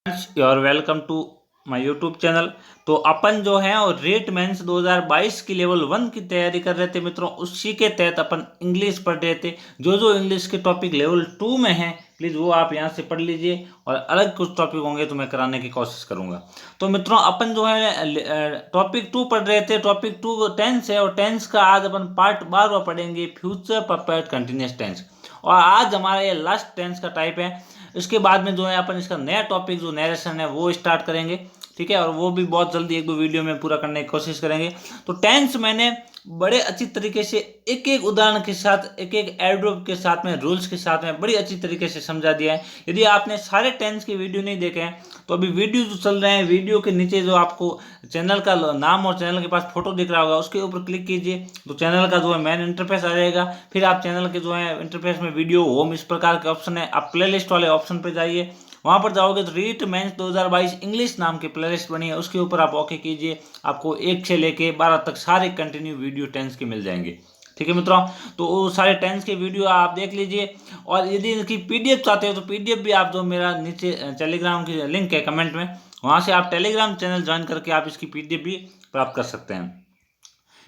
You are welcome to my YouTube channel. तो अपन जो है और रेट मेंस 2022 की लेवल 1 की तैयारी कर रहे थे मित्रों। उसी के तहत अपन इंग्लिश पढ़ रहे थे। जो जो इंग्लिश के टॉपिक लेवल 2 में हैं प्लीज़ वो आप यहाँ से पढ़ लीजिए, और अलग कुछ टॉपिक होंगे तो मैं कराने की कोशिश करूँगा। तो मित्रों अपन जो है टॉपिक 2 पढ़ रहे थे। टॉपिक 2 टेंस है, और टेंस का आज अपन पार्ट 12 पढ़ेंगे, फ्यूचर परफेक्ट कंटिन्यूअस टेंस। और आज हमारा ये लास्ट टेंस का टाइप है। इसके बाद में जो है अपन इसका नया टॉपिक जो नरेशन है वो स्टार्ट करेंगे, ठीक है। और वो भी बहुत जल्दी एक दो वीडियो में पूरा करने की कोशिश करेंगे। तो टेंस मैंने बड़े अच्छी तरीके से एक एक उदाहरण के साथ, एक एक एडवर्ब के साथ में, रूल्स के साथ में बड़ी अच्छी तरीके से समझा दिया है। यदि आपने सारे टेंस के वीडियो नहीं देखे हैं तो अभी वीडियो जो चल रहे हैं, वीडियो के नीचे जो आपको चैनल का नाम और चैनल के पास फोटो दिख रहा होगा उसके ऊपर क्लिक कीजिए तो चैनल का जो है मेन इंटरफेस आ जाएगा। फिर आप चैनल के जो है इंटरफेस में वीडियो, होम, इस प्रकार के ऑप्शन है। आप प्लेलिस्ट वाले ऑप्शन पर जाइए, वहां पर जाओगे तो रीट मेंस 2022 इंग्लिश नाम की प्लेलिस्ट बनी है, उसके ऊपर आप ओके कीजिए। आपको 1 से लेके 12 तक सारे कंटिन्यू वीडियो टेंस के मिल जाएंगे, ठीक है मित्रों। तो वो सारे टेंस के वीडियो आप देख लीजिए। और यदि इनकी पीडीएफ चाहते हो तो पीडीएफ भी आप जो मेरा नीचे टेलीग्राम की लिंक है कमेंट में, वहां से आप टेलीग्राम चैनल ज्वाइन करके आप इसकी पीडीएफ भी प्राप्त कर सकते हैं।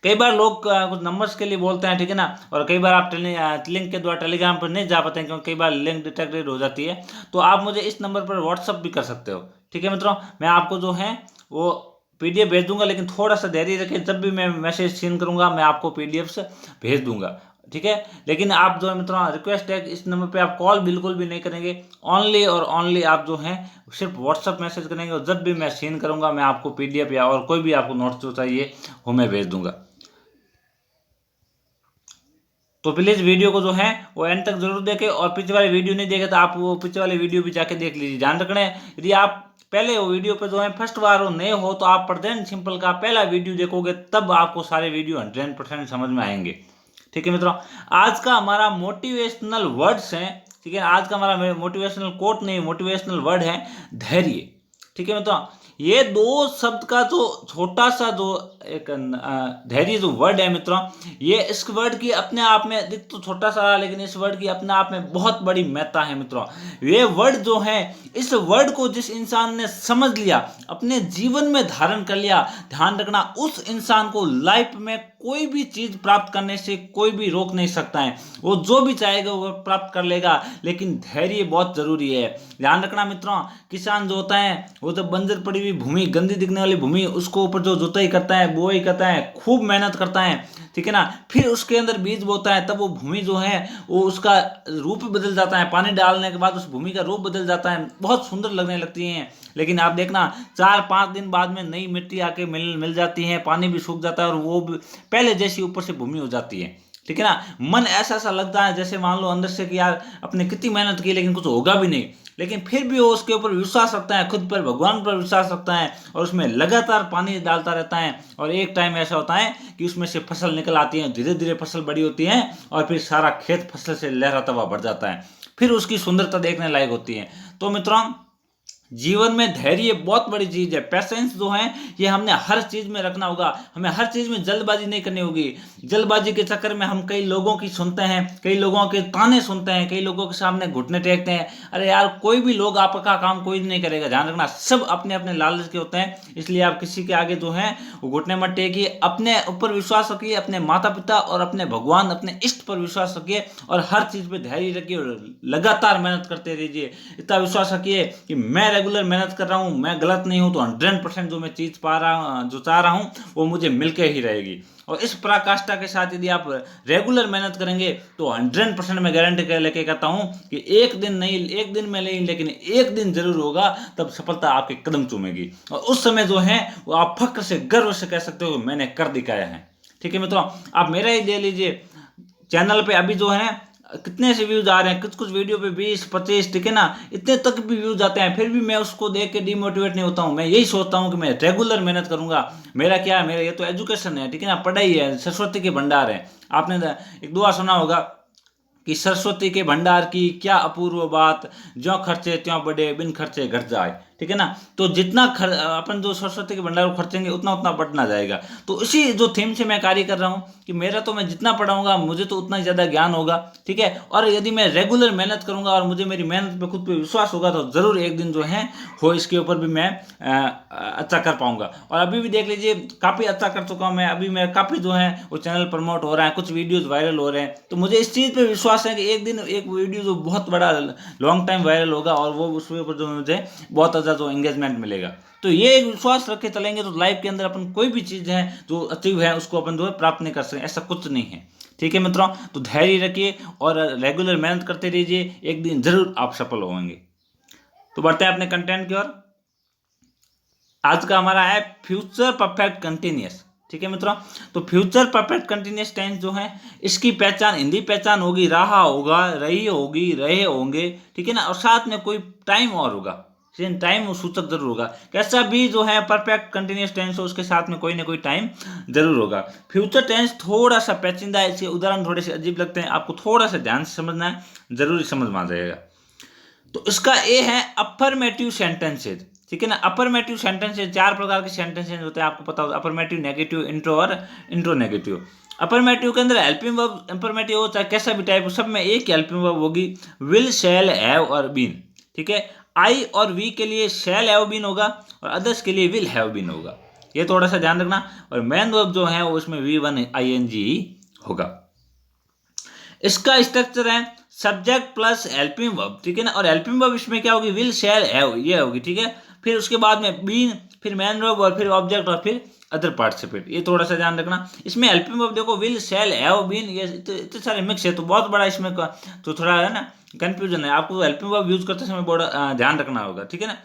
कई बार लोग कुछ नंबर्स के लिए बोलते हैं, ठीक है ना, और कई बार आप लिंक के द्वारा टेलीग्राम पर नहीं जा पाते हैं क्योंकि कई बार लिंक डिटेक्टेड हो जाती है। तो आप मुझे इस नंबर पर व्हाट्सअप भी कर सकते हो, ठीक है मित्रों। मैं आपको जो है वो पीडीएफ भेज दूंगा, लेकिन थोड़ा सा धैर्य रखें, जब भी मैं मैसेज सीन करूंगा मैं आपको पीडीएफ भेज दूंगा, ठीक है। लेकिन आप जो है मित्रों, रिक्वेस्ट है इस नंबर पे आप कॉल बिल्कुल भी नहीं करेंगे। ओनली और ओनली आप जो है सिर्फ व्हाट्सअप मैसेज करेंगे, और जब भी मैं सीन करूंगा मैं आपको पीडीएफ या और कोई भी आपको नोट्स जो चाहिए वो मैं भेज दूंगा। तो प्लीज़ वीडियो को जो है वो एंड तक जरूर देखें, और पीछे वाली वीडियो नहीं देखे तो आप वो पीछे वाली वीडियो भी जाके देख लीजिए। ध्यान रखना है, यदि आप पहले वो वीडियो पे जो है फर्स्ट बार हो, नए हो, तो आप प्रेजेंट सिंपल का पहला वीडियो देखोगे तब आपको सारे वीडियो 100% समझ में आएंगे, ठीक है मित्रों। आज का हमारा मोटिवेशनल वर्ड्स है, ठीक है। आज का हमारा मोटिवेशनल कोट नहीं, मोटिवेशनल वर्ड है धैर्य, ठीक है मित्रों। ये दो शब्द का जो छोटा सा जो एक धैर्य जो वर्ड है मित्रों, ये इस वर्ड की अपने आप में दिख तो छोटा सा, लेकिन इस वर्ड की अपने आप में बहुत बड़ी महत्ता है मित्रों। ये वर्ड जो है, इस वर्ड को जिस इंसान ने समझ लिया, अपने जीवन में धारण कर लिया, ध्यान रखना उस इंसान को लाइफ में कोई भी चीज प्राप्त करने से कोई भी रोक नहीं सकता है। वो जो भी चाहेगा वो प्राप्त कर लेगा, लेकिन धैर्य बहुत जरूरी है। ध्यान रखना मित्रों, किसान जो होता है वो जब बंजर पड़ी हुई भूमि, गंदी दिखने वाली भूमि, उसको ऊपर जो जुताई करता है, बुआई करता है, खूब मेहनत करता है, ठीक है ना, फिर उसके अंदर बीज बोता है, तब वो भूमि जो है वो उसका रूप बदल जाता है। पानी डालने के बाद उस भूमि का रूप बदल जाता है, बहुत सुंदर लगने लगती है। लेकिन आप देखना 4-5 दिन बाद में नई मिट्टी आके मिल जाती है, पानी भी सूख जाता है, और वो भी पहले जैसी ऊपर से भूमि हो जाती है, ठीक है ना। मन ऐसा सा लगता है जैसे मान लो अंदर से कि यार अपने कितनी मेहनत की लेकिन कुछ होगा भी नहीं, लेकिन फिर भी वो उसके ऊपर विश्वास रखता है, खुद पर, भगवान पर विश्वास रखता है, और उसमें लगातार पानी डालता रहता है। और एक टाइम ऐसा होता है कि उसमें से फसल निकल आती है, धीरे धीरे फसल बड़ी होती है, और फिर सारा खेत फसल से लहराता हुआ बढ़ जाता है, फिर उसकी सुंदरता देखने लायक होती है। तो मित्रों, जीवन में धैर्य बहुत बड़ी चीज है। पेशेंस जो है ये हमने हर चीज में रखना होगा। हमें हर चीज में जल्दबाजी नहीं करनी होगी। जल्दबाजी के चक्कर में हम कई लोगों की सुनते हैं, कई लोगों के ताने सुनते हैं, कई लोगों के सामने घुटने टेकते हैं। अरे यार, कोई भी लोग आपका काम कोई नहीं करेगा, ध्यान रखना। सब अपने अपने लालच के होते हैं, इसलिए आप किसी के आगे जो है वो घुटने मत टेकिए। अपने ऊपर विश्वास रखिए, अपने माता पिता और अपने भगवान, अपने इष्ट पर विश्वास रखिए, और हर चीज पे धैर्य रखिए, और लगातार मेहनत करते रहिए। इतना विश्वास रखिए कि मैं रेगुलर मेहनत कर रहा हूँ, मैं गलत नहीं हूँ, तो 100% जो मैं चीज पा रहा जो चाह रहा हूँ वो मुझे मिलके ही रहेगी। और इस पराकाष्ठा के साथ यदि आप रेगुलर मेहनत करेंगे तो 100% मैं गारंटी लेके कहता हूँ कि एक दिन नहीं, एक दिन में नहीं, लेकिन एक दिन जरूर होगा, तब सफलता आपके कदम चूमेगी। और उस समय जो है वो आप फक्र से, गर्व से कह सकते हो मैंने कर दिखाया है, ठीक है मित्रों। आप मेरा ही दे लीजिए, चैनल पे अभी जो है कितने से व्यूज आ रहे हैं, कुछ कुछ वीडियो पे 20-25, ठीक है ना, इतने तक भी व्यूज आते हैं, फिर भी मैं उसको देख के डिमोटिवेट नहीं होता हूँ। मैं यही सोचता हूँ कि मैं रेगुलर मेहनत करूंगा। मेरा क्या है, मेरा ये तो एजुकेशन है, ठीक है ना, पढ़ाई है, सरस्वती के भंडार है। आपने एक दुआ सुना होगा कि सरस्वती के भंडार की क्या अपूर्व बात, ज्यों खर्चे त्यों बढ़े, बिन खर्चे घट जाए। ठीक है ना। तो जितना अपन जो सरस्वती के भंडार को खर्चेंगे उतना उतना बढ़ना जाएगा। तो इसी जो थीम से मैं कार्य कर रहा हूँ कि मेरा तो मैं जितना पढ़ाऊंगा मुझे तो उतना ज़्यादा ज्ञान होगा। ठीक है। और यदि मैं रेगुलर मेहनत करूंगा और मुझे मेरी मेहनत पे खुद पे विश्वास होगा तो ज़रूर एक दिन जो है हो इसके ऊपर भी मैं अच्छा कर पाऊंगा। और अभी भी देख लीजिए काफ़ी अच्छा कर चुका हूँ मैं। अभी मैं काफ़ी जो है वो चैनल प्रमोट हो रहा है, कुछ वीडियोज़ वायरल हो रहे हैं। तो मुझे इस चीज़ पे विश्वास है कि एक दिन एक वीडियो जो बहुत बड़ा लॉन्ग टाइम वायरल होगा और वो उसके ऊपर जो मुझे बहुत अच्छा जो एंगेजमेंट मिलेगा। तो ये एक विश्वास रख के चलेंगे तो लाइफ के अंदर अपन कोई भी चीज़ है जो अचीव है उसको अपन जो है प्राप्त नहीं कर सकते, ऐसा कुछ नहीं है। ठीक है मित्रों। तो धैर्य रखिए और रेगुलर मेहनत करते रहिए, एक दिन जरूर आप सफल होंगे। तो बढ़ते हैं अपने कंटेंट की ओर। आज का हमारा है फ्यूचर परफेक्ट कंटिन्यूअस। ठीक है मित्रों। तो फ्यूचर परफेक्ट कंटिन्यूअस टेंस जो है इसकी पहचान, हिंदी पहचान होगी रहा होगा, रही होगी, रहे होंगे। ठीक है ना। और साथ में कोई टाइम और होगा, टाइम सूचक जरूर होगा। कैसा भी जो है परफेक्ट कंटिन्यूअस टेंस हो उसके साथ में कोई ना कोई टाइम जरूर होगा। फ्यूचर टेंस थोड़ा सा पेचीदा है, इसके उदाहरण थोड़े से अजीब लगते हैं, आपको थोड़ा सा ध्यान से समझना है, जरूर समझ में आ जाएगा। तो इसका ए है अफर्मेटिव सेंटेंसेज। ठीक है ना। अफर्मेटिव सेंटेंसेज 4 प्रकार के सेंटेंसेज होते हैं, आपको पता होगा। अफर्मेटिव, नेगेटिव, इंट्रो और इंट्रो नेगेटिव। अफर्मेटिव के अंदर हेल्पिंग वर्ब अफर्मेटिव हो चाहे कैसा भी टाइप हो, सब में एक हेल्पिंग वर्ब होगी, विल, शैल, हैव और बीन। ठीक है। आई और वी के लिए शैल हैव बीन होगा और अदर्स के लिए विल हैव बीन होगा, ये थोड़ा सा ध्यान रखना। और मेन वर्ब जो है उसमें V1 ING होगा। इसका स्ट्रक्चर है सब्जेक्ट प्लस हेल्पिंग वर्ब। ठीक है ना। और हेल्पिंग वर्ब इसमें क्या होगी, विल, शैल, हैव, ये होगी। ठीक है। फिर उसके बाद में बीन, फिर मैन वर्ब और फिर ऑब्जेक्ट और फिर अदर पार्टिसिपेट, ये थोड़ा सा ध्यान रखना। इसमें हेल्पिंग वर्ब देखो विल, शैल, हैव, बीन, ये इतने सारे मिक्स है तो बहुत बड़ा इसमें तो थोड़ा है ना कंफ्यूजन है, आपको हेल्पिंग वर्ब यूज करते समय बड़ा ध्यान रखना होगा। ठीक है ना।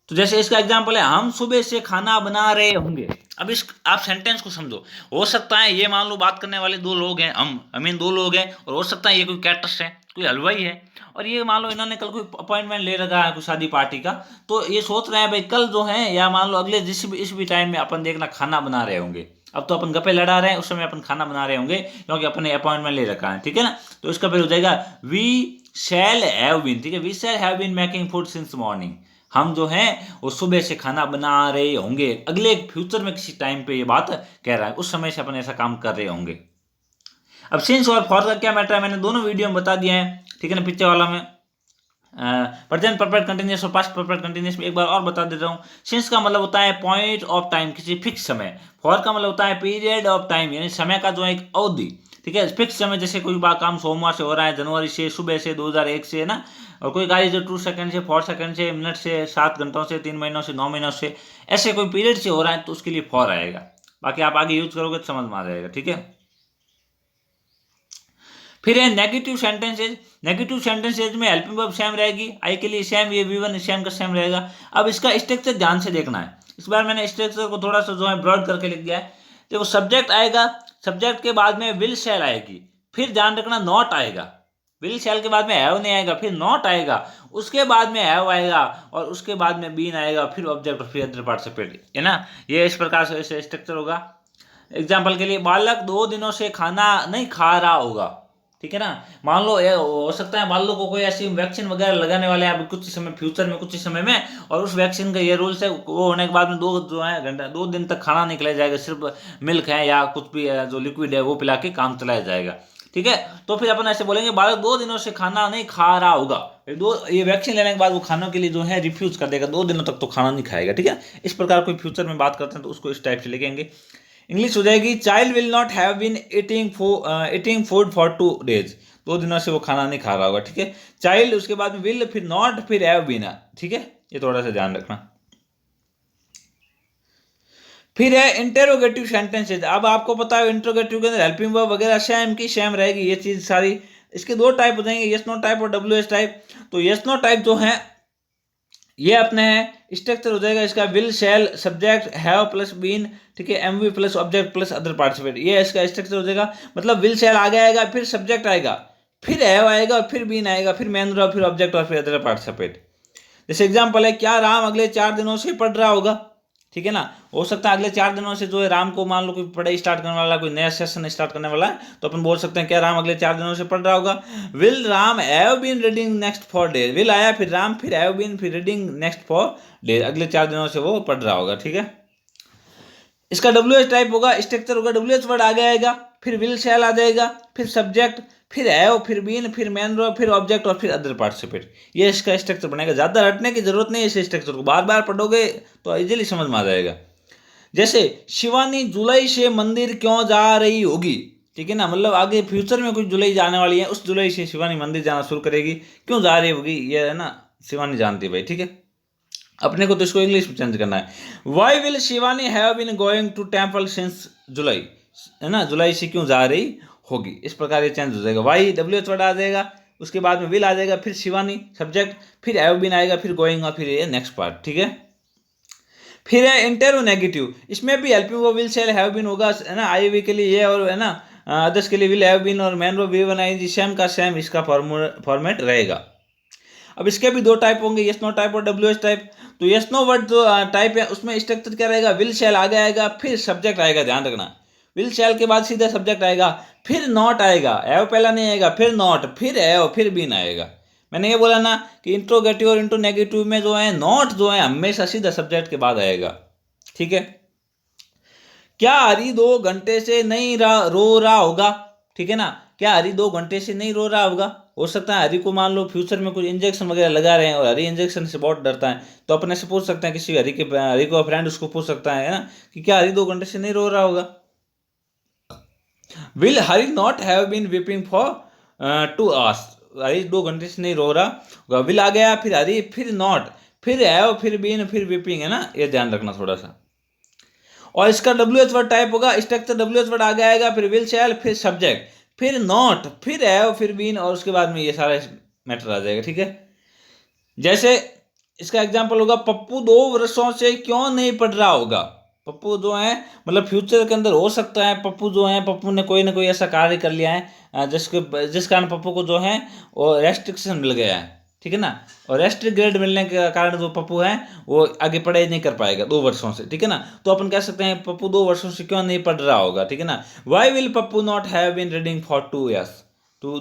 तो जैसे इसका एग्जाम्पल है, हम सुबह से खाना बना रहे होंगे। अब इस आप सेंटेंस को समझो। हो सकता है ये मान लो बात करने वाले 2 लोग हैं, हम आई मीन 2 लोग हैं, और हो सकता है ये कोई कैटर्स है, कोई हलवाई है, और ये मान लो इन्होंने कल कोई अपॉइंटमेंट ले रखा है कोई शादी पार्टी का। तो ये सोच रहे हैं भाई कल जो है या मान लो अगले इस भी टाइम में अपन देखना खाना बना रहे होंगे। अब तो अपन गप्पे लड़ा रहे हैं, उस समय अपन खाना बना रहे होंगे क्योंकि अपन ने अपॉइंटमेंट ले रखा है। ठीक है ना। तो इसका फिर हो जाएगा वी शैल हैव बीन। ठीक है। We shall have been making food since morning. हम जो है वो सुबह से खाना बना रहे होंगे, अगले फ्यूचर में किसी टाइम पे ये बात कह रहा है, उस समय से अपन ऐसा काम कर रहे होंगे। अब सिंस और फॉर का क्या मैटर है, मैंने दोनों वीडियो में बता दिया है। ठीक है ना। पीछे वाला में प्रेजेंट परफेक्ट कंटिन्यूअस और पास्ट परफेक्ट कंटिन्यूअस में एक बार और बता देता हूँ। सिंस का मतलब होता है पॉइंट ऑफ टाइम, किसी फिक्स समय। फॉर का मतलब होता है पीरियड ऑफ टाइम, यानी समय का जो एक अवधि। ठीक है। फिक्स समय, जैसे कोई बात काम सोमवार से हो रहा है, जनवरी से, सुबह से, 2001 से, है ना। और कोई कार्य जो 2 सेकंड से, 4 सेकंड से, मिनट से, 7 घंटों से, 3 महीनों से, 9 महीनों से, ऐसे कोई पीरियड से हो रहा है तो उसके लिए फॉर आएगा। बाकी आप आगे यूज करोगे तो समझ में आ जाएगा। ठीक है। फिर है नेगेटिव सेंटेंसेज। नेगेटिव सेंटेंसेज में हेल्पिंग वर्ब सेम रहेगी, आई के लिए सेम, ये V1 सेम का सेम रहेगा। अब इसका स्ट्रक्चर ध्यान से देखना है। इस बार मैंने स्ट्रक्चर को थोड़ा सा जो है ब्रॉड करके लिख दिया है। देखो सब्जेक्ट आएगा, सब्जेक्ट के बाद में विल शैल आएगी, फिर ध्यान रखना नॉट आएगा। विल शैल के बाद में हैव नहीं आएगा, फिर नॉट आएगा, उसके बाद में हैव आएगा, और उसके बाद में बीन आएगा, फिर ऑब्जेक्ट और फिर अदर पार्टिसिपेट, है ना। ये इस प्रकार से स्ट्रक्चर होगा। एग्जाम्पल के लिए, बालक 2 दिनों से खाना नहीं खा रहा होगा। ठीक है ना। मान लो ये हो सकता है बालों को कोई ऐसी वैक्सीन वगैरह लगाने वाले हैं अभी कुछ समय फ्यूचर में, कुछ समय में, और उस वैक्सीन का ये रूल्स है वो होने के बाद में 2 जो है घंटा 2 दिन तक खाना नहीं खिलाया जाएगा, सिर्फ मिल्क है या कुछ भी है जो लिक्विड है वो पिला के काम चलाया जाएगा। ठीक है। तो फिर अपन ऐसे बोलेंगे बालक 2 दिनों से खाना नहीं खा रहा होगा। ये वैक्सीन लेने के बाद वो खानों के लिए जो है रिफ्यूज कर देगा, 2 दिनों तक तो खाना नहीं खाएगा। ठीक है। इस प्रकार कोई फ्यूचर में बात करते हैं तो उसको इस टाइप से लिखेंगे। इंग्लिश हो जाएगी, child will not have been eating food for 2 days। 2 दिनों से वो खाना नहीं खा रहा होगा। ठीक है। चाइल्ड, उसके बाद में विल, फिर नॉट, फिर हैव बीन। ठीक है। ये थोड़ा सा ध्यान रखना। फिर है इंटेरोगेटिव सेंटेंसेज। अब आपको पता है इंटेरोगेटिव के अंदर हेल्पिंग वर्ब वगैरह सेम की सेम रहेगी, ये चीज सारी। इसके 2 टाइप हो जाएंगे, यस नो टाइप और WS टाइप। तो यस नो टाइप जो है ये अपने स्ट्रक्चर हो जाएगा इसका, will shall subject have plus been. ठीक है। MV plus object plus other participate, ये इसका स्ट्रक्चर हो जाएगा। मतलब विल शैल आगे आएगा, फिर सब्जेक्ट आएगा, फिर हैव आएगा, और फिर बीन आएगा, फिर मैन वर्ब, फिर ऑब्जेक्ट और फिर अदर पार्टिसिपेट। जैसे एग्जांपल है, क्या राम अगले 4 दिनों से पढ़ रहा होगा। ठीक है ना। हो सकता है अगले 4 दिनों से जो है राम को मान लो कोई पढ़ाई स्टार्ट करने वाला, कोई नया सेशन स्टार्ट करने वाला है, तो अपन बोल सकते हैं क्या राम अगले 4 दिनों से पढ़ रहा होगा। Will Ram have been reading next four days, will आया फिर राम फिर हैव बीन फिर रीडिंग नेक्स्ट फॉर डेज, अगले 4 दिनों से वो पढ़ रहा होगा, ठीक है। इसका WH टाइप होगा, स्ट्रक्चर होगा, WH वर्ड आगे आएगा, फिर विल शैल आ जाएगा, फिर सब्जेक्ट, फिर हैव, फिर बीन, फिर मैन वर्ब, फिर ऑब्जेक्ट और फिर अदर पार्टिसिपेट। ये इसका स्ट्रक्चर बनेगा। ज़्यादा रटने की जरूरत नहीं है, इस स्ट्रक्चर को बार बार पढ़ोगे तो इजीली समझ में आ जाएगा। जैसे शिवानी जुलाई से मंदिर क्यों जा रही होगी, ठीक है ना, मतलब आगे फ्यूचर में कुछ जुलाई जाने वाली है, उस जुलाई से शिवानी मंदिर जाना शुरू करेगी, क्यों जा रही होगी ये है ना शिवानी जानती है भाई, ठीक है। अपने को तो इसको इंग्लिश में चेंज करना है। Why will Shivani have been going to temple since July, है ना, जुलाई से क्यों जा रही होगी, इस प्रकार ये चेंज हो जाएगा। वाई WH वर्ड आ जाएगा, उसके बाद में विल आ जाएगा, फिर शिवानी सब्जेक्ट, फिर हैव बीन आएगा, फिर गोइंग और फिर ये नेक्स्ट पार्ट, ठीक है। फिर है इंटेरोनेगेटिव, इसमें भी helping verb will shall have been होगा, है ना, आई वी के लिए ये और है ना अदर्स के लिए विल हैव बीन और main verb V one I same का सेम इसका फॉर्मेट रहेगा। अब इसके भी 2 टाइप होंगे, यस नो टाइप और WH टाइप। तो यस नो वर्ड जो टाइप है उसमें स्ट्रक्चर क्या रहेगा, विल शैल आगे आएगा, फिर सब्जेक्ट आएगा, ध्यान रखना, विल शैल के बाद सीधा सब्जेक्ट आएगा, फिर नॉट आएगा, हैव पहला नहीं आएगा, फिर नॉट, फिर हैव, फिर बीन आएगा। मैंने ये बोला ना कि इंट्रोगेटिव और इंट्रोनेगेटिव में जो है नॉट जो है हमेशा सीधा सब्जेक्ट के बाद आएगा, ठीक है। क्या हरी 2 घंटे से नहीं रो रहा होगा, ठीक है ना, क्या हरी 2 घंटे से नहीं रो रहा होगा। हो सकता है हरी को मान लो फ्यूचर में कुछ इंजेक्शन वगैरह लगा रहे हैं और हरी इंजेक्शन से बहुत डरता है, तो अपने से पूछ सकते हैं, किसी हरी को फ्रेंड उसको पूछ सकता है ना कि क्या हरी 2 घंटे से नहीं रो रहा होगा। Will Hari not have been weeping for 2 hours, Hari 2 घंटे से नहीं रो रहा होगा। विल आ गया, फिर हरी, फिर नॉट, फिर हैव, फिर बीन, फिर वीपिंग, है ना, ये ध्यान रखना थोड़ा सा। और इसका WH वर्ड टाइप होगा, स्ट्रक्चर WH वर्ड आगे आएगा, फिर विल शैल, फिर सब्जेक्ट, फिर नॉट, फिर हैव, फिर बीन और उसके बाद में ये सारा मैटर आ जाएगा, ठीक है। जैसे इसका एग्जांपल होगा, पप्पू 2 वर्षों से क्यों नहीं पढ़ रहा होगा। पप्पू जो है मतलब फ्यूचर के अंदर हो सकता है पप्पू जो है, पप्पू ने कोई ना कोई ऐसा कार्य कर लिया है जिस कारण पप्पू को जो है वो रेस्ट्रिक्शन मिल गया है, ठीक है ना, और रेस्ट्रिक्ट ग्रेड मिलने के कारण जो पप्पू है वो आगे पढ़ाई नहीं कर पाएगा 2 वर्षों से, ठीक है ना। तो अपन कह सकते हैं पप्पू 2 वर्षों से क्यों नहीं पढ़ रहा होगा, ठीक है ना। Why will Pappu not have been reading for 2 years, 2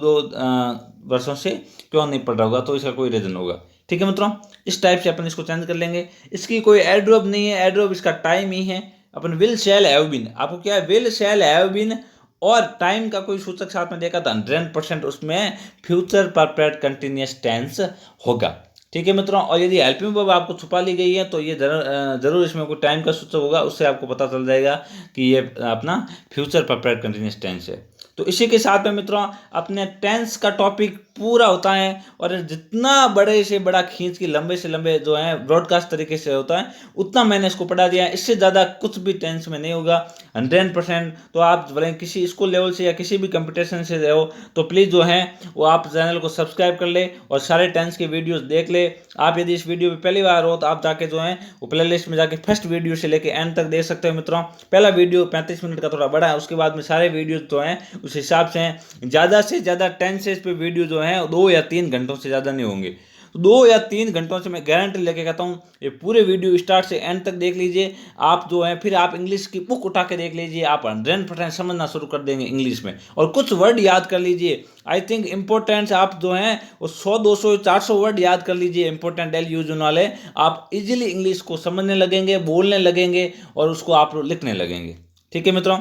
वर्षों से क्यों नहीं पढ़ रहा होगा, तो इसका कोई रीजन होगा, ठीक है मित्रों। इस टाइप से अपन इसको चेंज कर लेंगे। इसकी कोई एडवर्ब नहीं है, एडवर्ब इसका टाइम ही है। अपन विल शैल हैव बीन, आपको क्या है, विल शैल हैव बीन और टाइम का कोई सूचक साथ में देखा था 100%, उसमें फ्यूचर परफेक्ट कंटिन्यूअस टेंस होगा, ठीक है मित्रों। और यदि हेल्पिंग वर्ब आपको छुपा ली गई है तो ये जरूर इसमें कोई टाइम का सूचक होगा, उससे आपको पता चल जाएगा कि ये अपना फ्यूचर परफेक्ट कंटिन्यूअस टेंस है। तो इसी के साथ में मित्रों अपने टेंस का टॉपिक पूरा होता है, और जितना बड़े से बड़ा खींच के लंबे से लंबे जो है ब्रॉडकास्ट तरीके से होता है उतना मैंने इसको पढ़ा दिया है। इससे ज़्यादा कुछ भी टेंस में नहीं होगा 100%। तो आप भले किसी स्कूल लेवल से या किसी भी कंपटीशन से रहे हो तो प्लीज़ जो है वो आप चैनल को सब्सक्राइब कर ले और सारे टेंस के वीडियोस देख ले। आप यदि इस वीडियो पे पहली बार हो तो आप जाके जो है वो प्ले लिस्ट में जाके फर्स्ट वीडियो से लेके एंड तक देख सकते हो मित्रों। पहला वीडियो 35 मिनट का थोड़ा बड़ा है, उसके बाद में सारे वीडियो जो हैं उस हिसाब से हैं। ज़्यादा से ज़्यादा टेंसेज पे वीडियो जो है 2 या 3 घंटों से ज़्यादा नहीं होंगे। तो 2 या 3 घंटों से मैं गारंटी लेके कहता हूँ ये पूरे वीडियो स्टार्ट से एंड तक देख लीजिए आप जो है। फिर आप इंग्लिश की बुक उठा के देख लीजिए, आप 100% समझना शुरू कर देंगे इंग्लिश में। और कुछ वर्ड याद कर लीजिए, आई थिंक इंपॉर्टेंट आप जो हैं वो 100 200 400 वर्ड याद कर लीजिए इंपॉर्टेंट डेली यूज होने वाले। आप इजीली इंग्लिश को समझने लगेंगे, बोलने लगेंगे और उसको आप लिखने लगेंगे। ठीक है मित्रों,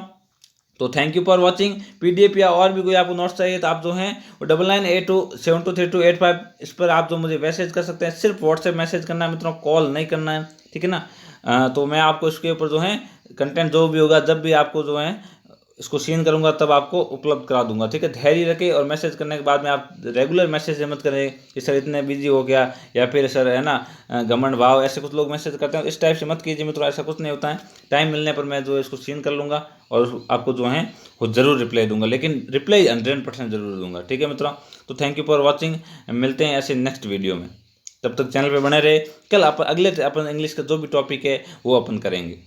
तो thank you for watching. PDF या और भी कोई आपको नोट्स चाहिए तो आप जो हैं वो 9982723285 इस पर आप जो मुझे मैसेज कर सकते हैं। सिर्फ व्हाट्सएप मैसेज करना है मित्रों, कॉल नहीं करना है, ठीक है ना। तो मैं आपको इसके ऊपर जो है कंटेंट जो भी होगा जब भी आपको जो है इसको सीन करूंगा तब आपको उपलब्ध करा दूंगा, ठीक है। धैर्य रखें और मैसेज करने के बाद में आप रेगुलर मैसेज मत करें कि सर इतने बिजी हो गया या फिर सर है ना घमंड भाव, ऐसे कुछ लोग मैसेज करते हैं, इस टाइप से मत कीजिए मित्रों। ऐसा कुछ नहीं होता है। टाइम मिलने पर मैं जो है इसको सीन कर लूँगा और आपको जो है वो ज़रूर रिप्लाई दूंगा, लेकिन रिप्लाई 100% ज़रूर दूंगा, ठीक है मित्रों। तो थैंक यू फॉर वॉचिंग, मिलते हैं ऐसे नेक्स्ट वीडियो में। तब तक चैनल पर बने रहे। कल अगले अपन इंग्लिश का जो भी टॉपिक है वो अपन करेंगे।